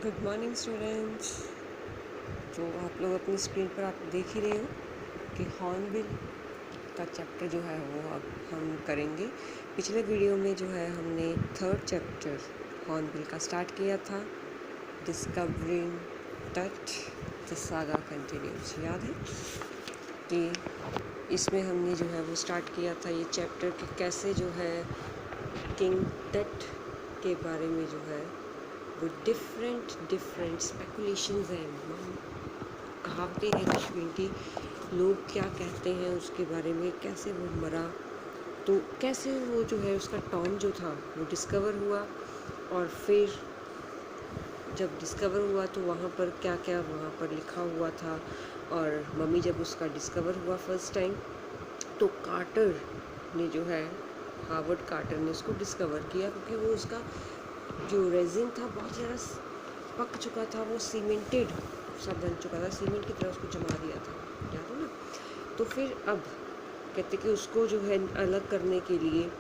Good morning students. तो आप लोग अपनी स्क्रीन पर आप देख ही रहे हो कि हॉर्नबिल का चैप्टर जो है वो अब हम करेंगे। पिछले वीडियो में जो है हमने थर्ड चैप्टर हॉर्नबिल का स्टार्ट किया था, डिस्कवरिंग टट द सागा कंटिन्यूज। याद है कि इसमें हमने जो है वो स्टार्ट किया था ये चैप्टर कि कैसे जो है किंग टट के बारे में जो है वो डिफरेंट स्पेकुलेशंस हैं, कहावतें हैं कश्मीर की, लोग क्या कहते हैं उसके बारे में, कैसे वो मरा, तो कैसे वो जो है उसका टॉम जो था वो डिस्कवर हुआ, और फिर जब डिस्कवर हुआ तो वहाँ पर क्या क्या वहाँ पर लिखा हुआ था। और मम्मी जब उसका डिस्कवर हुआ फर्स्ट टाइम तो कार्टर ने जो है, हार्वर्ड कार्टर ने उसको डिस्कवर किया, क्योंकि वो उसका जो रेजिन था बहुत ज़्यादा पक चुका था, वो सीमेंटेड सा बन चुका था, सीमेंट की तरह उसको जमा दिया था, याद है ना। तो फिर अब कहते कि उसको जो है अलग करने के लिए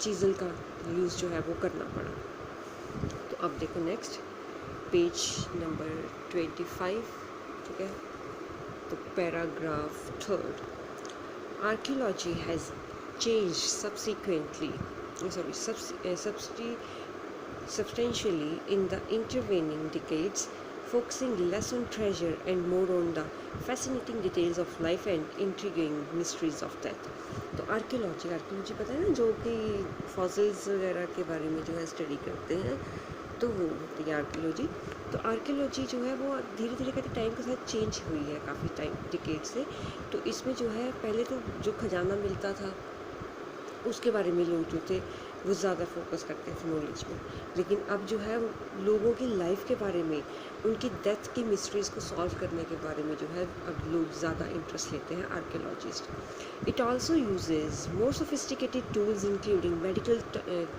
चीज़ल का यूज़ जो है वो करना पड़ा। तो अब देखो नेक्स्ट पेज नंबर 25, ठीक है। तो paragraph third, archaeology has change subsequently substantially in the intervening decades, focusing less on treasure and more on the fascinating details of life and intriguing mysteries of death. तो archaeology पता है ना, जो कि fossils वगैरह के बारे में जो है स्टडी करते हैं, तो वो होती है आर्कियोलॉजी। तो आर्कियोलॉजी जो है वो धीरे धीरे करके टाइम के साथ चेंज हुई है, काफ़ी टाइम डिकेड से। तो इसमें जो है पहले तो जो खजाना मिलता था उसके बारे में लोग जो थे वो ज़्यादा फोकस करते थे नॉलेज में, लेकिन अब जो है लोगों की लाइफ के बारे में, उनकी डेथ की मिस्ट्रीज़ को सॉल्व करने के बारे में जो है अब लोग ज़्यादा इंटरेस्ट लेते हैं archaeologist. It also uses more sophisticated tools including medical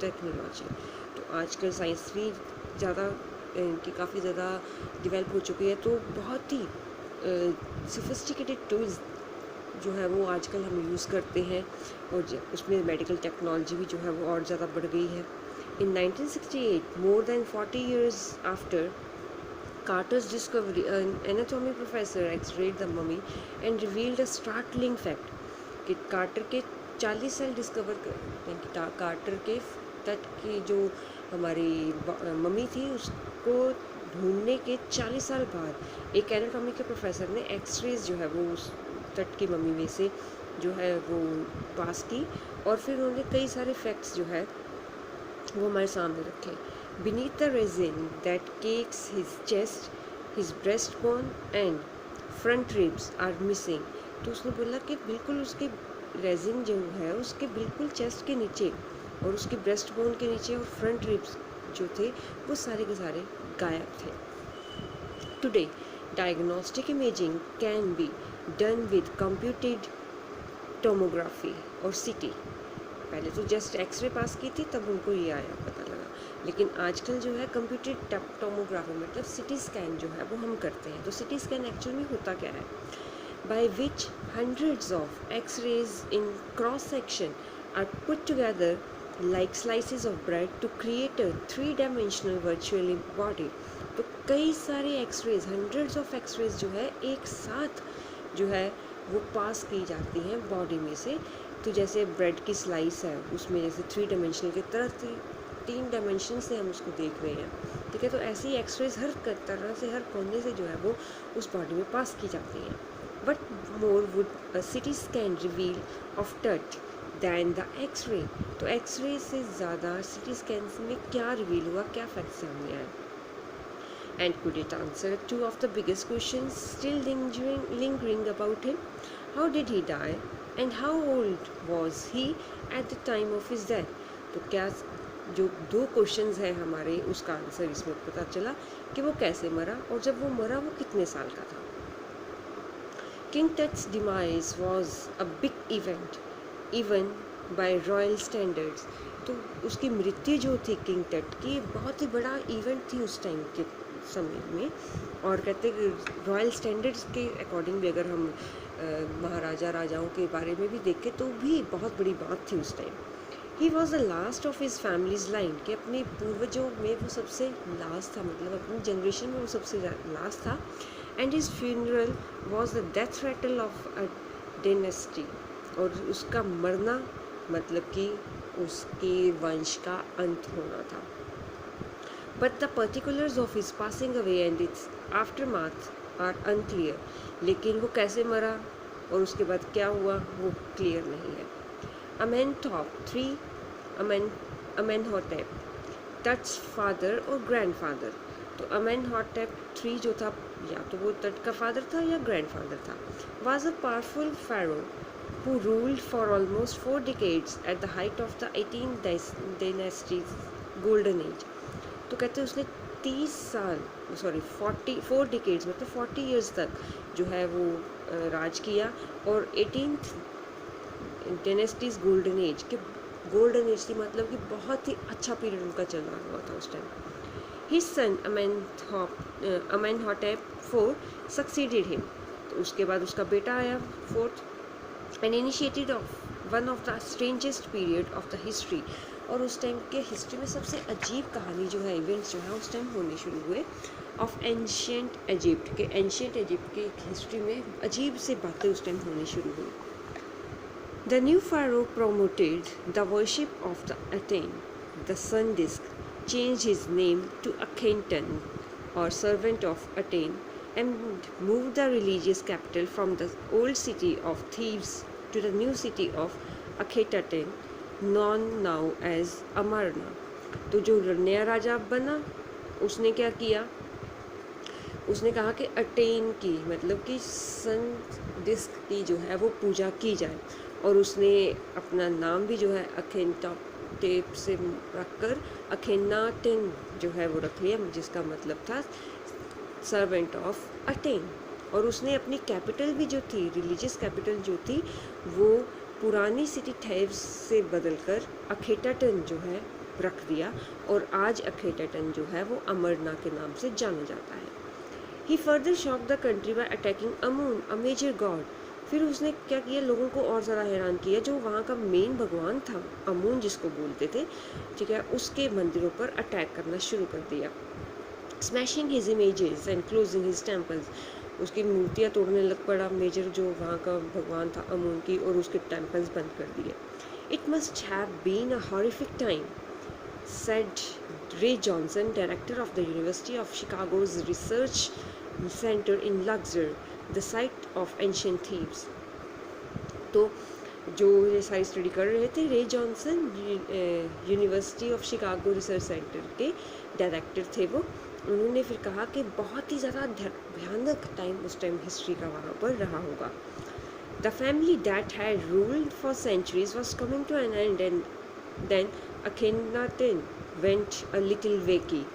technology. तो आजकल साइंस भी ज़्यादा इनकी काफ़ी ज़्यादा डेवलप हो चुकी है, तो बहुत ही सोफिस्टिकेटेड टूल्स जो है वो आजकल हम यूज़ करते हैं, और उसमें मेडिकल टेक्नोलॉजी भी जो है वो और ज़्यादा बढ़ गई है। इन 1968, more than 40 years after Carter's discovery, an anatomy professor x-rayed the mummy and revealed a startling fact कि कार्टर के 40 साल डिस्कवर कर, कार्टर के तट की जो हमारी मम्मी थी उसको ढूंढने के 40 साल बाद एक एनाटॉमी के प्रोफेसर ने एक्सरेज जो है वो उस तट की मम्मी में से जो है वो पास की, और फिर उन्होंने कई सारे फैक्ट्स जो है वो हमारे सामने रखे। Beneath the resin that cakes his chest, his breast bone and front ribs are missing. तो उसने बोला कि बिल्कुल उसके रेजिन जो है उसके बिल्कुल चेस्ट के नीचे और उसके ब्रेस्ट बोन के नीचे और फ्रंट रिब्स जो थे वो सारे के सारे गायब थे। Today diagnostic imaging can be done with computed tomography और सीटी। पहले तो जस्ट एक्सरे पास की थी तब उनको ये आया पता लगा, लेकिन आजकल जो है कंप्यूटेड टोमोग्राफी मतलब सिटी स्कैन जो है वो हम करते हैं। तो सिटी स्कैन एक्चुअल में होता क्या है, by which hundreds of x-rays in cross section are put together like slices of bread to create a 3-dimensional virtual body. तो कई सारे एक्सरेज, हंड्रेड्स ऑफ एक्सरेज जो है एक साथ जो है वो पास की जाती हैं बॉडी में से। तो जैसे ब्रेड की स्लाइस है उसमें जैसे 3 डायमेंशनल की तरह 3 डायमेंशन से हम उसको देख रहे हैं, ठीक है। तो ऐसी एक्सरेज हर तरह से, हर कोने से जो है वो उस बॉडी में पास की जाती हैं। But more would a CT scan reveal of टट दैन द एक्सरे। तो एक्सरे से ज़्यादा सिटी स्कैन में क्या रिवील हुआ, क्या फैक्ट सामने आए, and could it answer two of the biggest questions still lingering about him? How did he die and how old was he at the time of his death? तो क्या जो 2 questions हैं हमारे उसका आंसर इसमें पता चला कि वो कैसे मरा, और जब वो मरा वो कितने साल का था। King Tut's demise was a big event even by royal standards। तो उसकी मृत्यु जो थी किंग टट की बहुत ही बड़ा इवेंट थी उस टाइम के समय में, और कहते रॉयल स्टैंडर्ड्स के अकॉर्डिंग भी अगर हम महाराजा राजाओं के बारे में भी देखें तो भी बहुत बड़ी बात थी उस time. He was the last of his families line, कि अपने पूर्वजों में वो सबसे लास्ट था, मतलब अपनी जनरेशन में वो सबसे लास्ट था. And his funeral was the death Ratle of a dynasty, और उसका मरना मतलब कि उसके वंश का अंत होना था. But the particulars of his passing away and its aftermath are unclear, लेकिन वो कैसे मरा और उसके बाद क्या हुआ वो क्लियर नहीं है. Amenhotep III, Amenhotep, तट्स फादर और ग्रैंडफादर. तो अमेनहॉटेप III जो था, या तो वो तट का फादर था या ग्रैंडफादर था, was a powerful pharaoh who ruled for almost 4 decades at the height of the 18th dynasty's golden age. तो कहते हैं उसने 30 साल, सॉरी 4 डिकेड्स मतलब 40 ईयर्स तक जो है वो राज किया, और 18th डेनेस्टीज गोल्डन एज के गोल्डन एज थी, मतलब कि बहुत ही अच्छा पीरियड उनका चल रहा हुआ था उस time. His son Amenhotep IV succeeded him, तो उसके बाद उसका बेटा आया fourth, and initiated of one of the strangest period of the history. और उस टाइम के हिस्ट्री में सबसे अजीब कहानी जो है, इवेंट्स जो है उस टाइम होने शुरू हुए ऑफ एंशियंट इजिप्ट के. एंशियंट इजिप्ट की हिस्ट्री में अजीब से बातें उस टाइम होने शुरू हुई. The new pharaoh promoted the worship of the Aten, the sun disk, changed his name to Akhenaten or servant of Aten, and moved the religious capital from the old city of Thebes to the new city of Akhetaten, known now as Amarna. तो जो नया राजा बना उसने क्या किया, उसने कहा कि अटेन की मतलब कि सन डिस्क की जो है वो पूजा की जाए, और उसने अपना नाम भी जो है अखेनाटेप से रखकर अखेनाटेन जो है वो रख लिया, जिसका मतलब था सर्वेंट ऑफ अटेन. और उसने अपनी कैपिटल भी जो थी, रिलीजियस कैपिटल जो थी, वो पुरानी सिटी थेब्स से बदलकर अखेटाटन जो है रख दिया, और आज अखेटाटन जो है वो अमरना के नाम से जाना जाता है. He further shock the country by attacking Amun, a major god. फिर उसने क्या किया, लोगों को और ज़रा हैरान किया, जो वहाँ का मेन भगवान था अमून जिसको बोलते थे, ठीक है, उसके मंदिरों पर अटैक करना शुरू कर दिया. Smashing his images and closing his temples, उसकी मूर्तियाँ तोड़ने लग पड़ा मेजर जो वहाँ का भगवान था अमून की, और उसके टेम्पल्स बंद कर दिए. It must have been a horrific time, said Ray Johnson, director of the University of Chicago's Research Center in Luxor, the site of ancient Thebes. तो जो ये सारी स्टडी कर रहे थे रे Johnson, university of Chicago research centre के director थे वो, उन्होंने फिर कहा कि बहुत ही ज़्यादा भयानक टाइम उस टाइम हिस्ट्री का वहाँ पर रहा होगा. The family that had ruled for centuries was coming to an end, and then Akhenaten went a little wacky.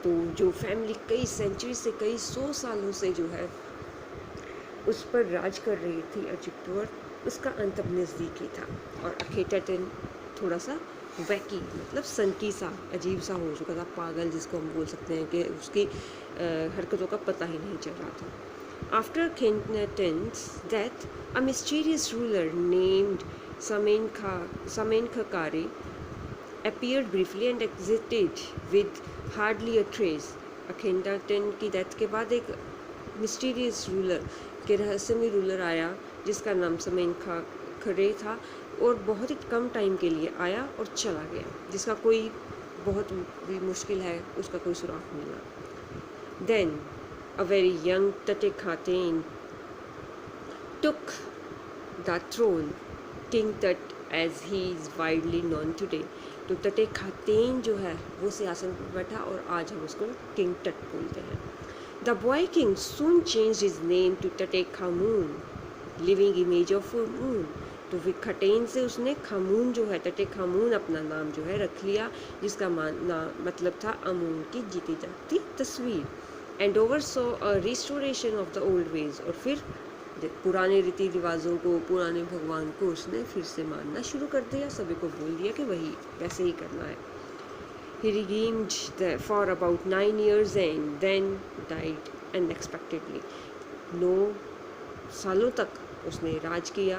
तो जो फैमिली कई सेंचुरी से, कई 100 सालों से जो है उस पर राज कर रही थी इजिप्ट पर, उसका अंत अब नज़दीक ही था. और अखेटाटन थोड़ा सा वैकी मतलब सनकी सा, अजीब सा हो चुका था, पागल जिसको हम बोल सकते हैं, कि उसकी हरकतों का पता ही नहीं चल रहा था. After Akhenaten's death, a mysterious ruler named Samenkhkare appeared briefly and exited with hardly a trace. Akhenaten की डेथ के बाद एक मिस्टीरियस रूलर के रहस्यमय रूलर आया जिसका नाम समेनखारे था, और बहुत ही कम टाइम के लिए आया और चला गया, जिसका कोई बहुत भी मुश्किल है उसका कोई सुराग मिलना. Then a very young Tatekhatan took the throne, King Tut as he is widely known today. तो तटेखातेन जो है वो सिंहासन पर बैठा, और आज हम उसको किंग टट बोलते हैं. The boy king soon changed his name to Tatekhamun, living image of moon. तो फिर खटेन से उसने खामून जो है, तटेखामून अपना नाम जो है रख लिया, जिसका मतलब था अमून की जीती जाती तस्वीर. And over so a restoration of the old veg, और फिर पुराने रीति रिवाजों को, पुराने भगवान को उसने फिर से मानना शुरू कर दिया, सभी को बोल दिया कि वही वैसे ही करना है. He reigmed for about 9 years and then died unexpectedly. 9 सालों तक उसने राज किया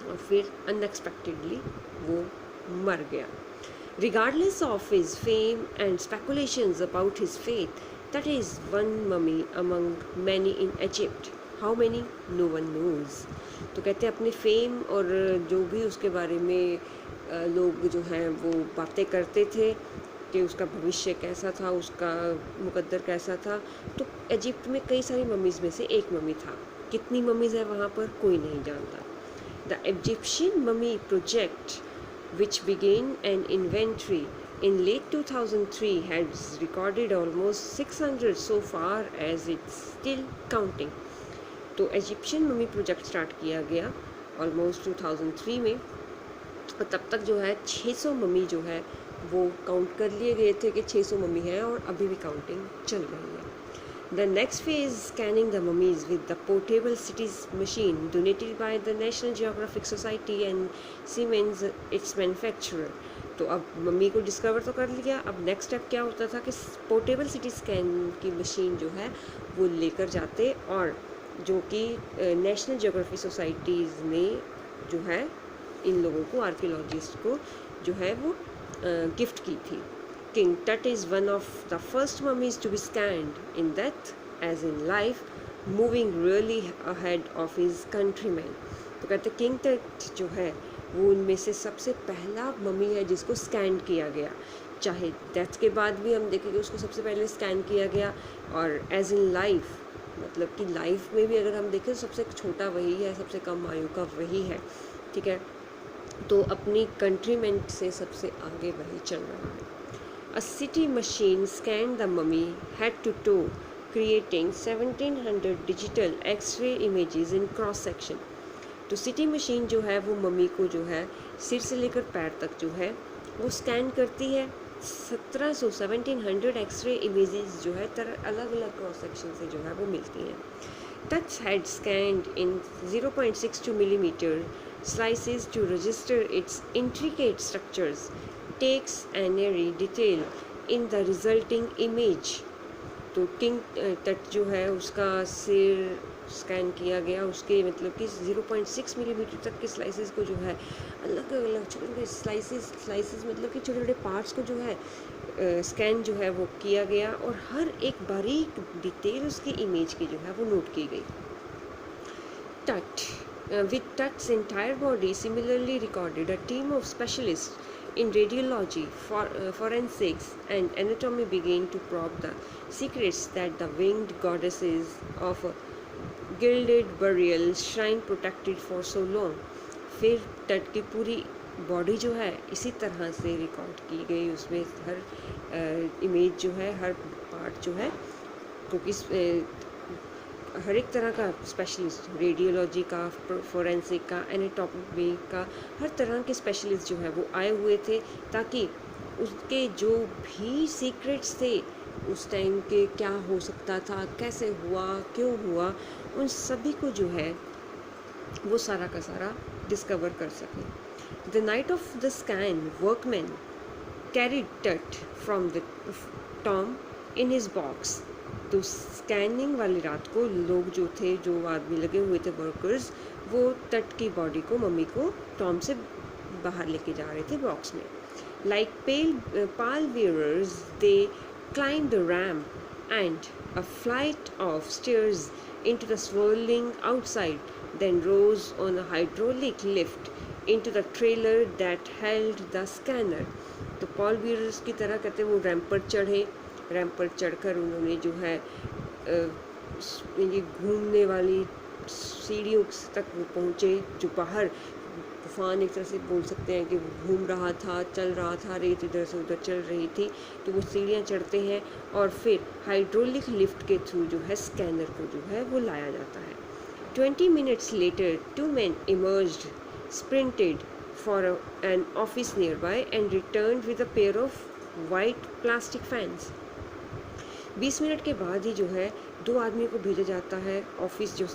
और फिर अनएक्सपेक्टेडली वो मर गया. Regardless of his fame and speculations about his fate, that is one mummy among many in Egypt. How many? No one knows. तो कहते हैं अपने फेम और जो भी उसके बारे में लोग जो हैं वो बातें करते थे कि उसका भविष्य कैसा था, उसका मुकद्दर कैसा था. तो इजिप्ट में कई सारी मम्मीज़ में से एक मम्मी था. कितनी मम्मीज़ है वहाँ पर कोई नहीं जानता. The Egyptian mummy project which began an inventory in late 2003 has recorded almost 600 so far as it's still counting. तो इजिप्शियन मम्मी प्रोजेक्ट स्टार्ट किया गया ऑलमोस्ट 2003 में और तब तक जो है 600 मम्मी जो है वो काउंट कर लिए गए थे कि 600 मम्मी है और अभी भी काउंटिंग चल रही है. The next phase, scanning the mummies with the portable cities machine donated by the National Geographic Society and Siemens, its manufacturer. तो अब मम्मी को डिस्कवर तो कर लिया. अब नेक्स्ट स्टेप क्या होता था कि पोर्टेबल सिटी स्कैन की मशीन जो है वो लेकर जाते और जो कि नेशनल जियोग्राफी सोसाइटीज़ ने जो है इन लोगों को आर्कियोलॉजिस्ट को जो है वो गिफ्ट की थी. King Tut is one of the first mummies to be scanned in death as in life, moving really ahead of his countrymen. तो कहते किंग टट जो है वो उनमें से सबसे पहला मम्मी है जिसको स्कैन किया गया. चाहे डेथ के बाद भी हम देखें कि उसको सबसे पहले स्कैन किया गया और एज इन लाइफ मतलब कि लाइफ में भी अगर हम देखें तो सबसे छोटा वही है, सबसे कम आयु का वही है. ठीक है, तो अपनी कंट्रीमेन से सबसे आगे वही चल रहा है. A city machine scanned the mummy head to toe, creating 1700 digital X-ray images in cross section. तो सिटी मशीन जो है वो मम्मी को जो है सिर से लेकर पैर तक जो है वो स्कैन करती है. 1700 एक्सरे इमेजेस जो है अलग अलग क्रॉस सेक्शन से जो है वो मिलती हैं. Touch had scanned in 0.62 millimeter slices to register its intricate structures, takes an airy detail in the resulting image. तो किंग टट जो है उसका सिर स्कैन किया गया, उसके मतलब कि 0.6 मिलीमीटर तक के स्लाइसेस को जो है अलग अलग छोटे छोटे स्लाइसेस मतलब कि छोटे छोटे पार्ट्स को जो है स्कैन जो है वो किया गया और हर एक बारीक डिटेल उसकी इमेज की जो है वो नोट की गई. टट with Tut's entire body similarly recorded, a team of specialists in radiology, forensics and anatomy began to probe the secrets that the winged goddesses of a gilded burial shrine protected for so long. फिर टट की पूरी body जो है इसी तरह से record की गई, उसमें हर इमेज जो है हर पार्ट जो है क्योंकि हर एक तरह का स्पेशलिस्ट रेडियोलॉजी का, फोरेंसिक का, एनाटॉमी का, हर तरह के स्पेशलिस्ट जो है वो आए हुए थे ताकि उसके जो भी सीक्रेट्स थे उस टाइम के क्या हो सकता था, कैसे हुआ, क्यों हुआ, उन सभी को जो है वो सारा का सारा डिस्कवर कर सकें. The night of the scan workman carried Tut from the tomb in his box. तो स्कैनिंग वाली रात को लोग जो थे, जो आदमी लगे हुए थे वर्कर्स, वो टट की बॉडी को, मम्मी को टॉम से बाहर लेके जा रहे थे बॉक्स में. Like Pal wearers they climbed the ramp and a flight of stairs into the swirling outside, then rose on a hydraulic lift into the trailer that held the scanner. तो Paul wearers की तरह कहते वो ramp पर चढ़े. Ramp पर चढ़कर उन्होंने जो है ये घूमने वाली सीढ़ियों तक वो पहुँचे जो बाहर तूफान एक तरह से बोल सकते हैं कि वो घूम रहा था, चल रहा था, रेत इधर से उधर चल रही थी. तो वो सीढ़ियाँ चढ़ते हैं और फिर हाइड्रोलिक लिफ्ट के थ्रू जो है स्कैनर को जो है वो लाया जाता है. 20 minutes later 2 men emerged, sprinted for an office nearby and returned with a pair of white plastic fans. 20 minute के बाद ही जो है 2 आदमियों को भेजा जाता है ऑफिस जो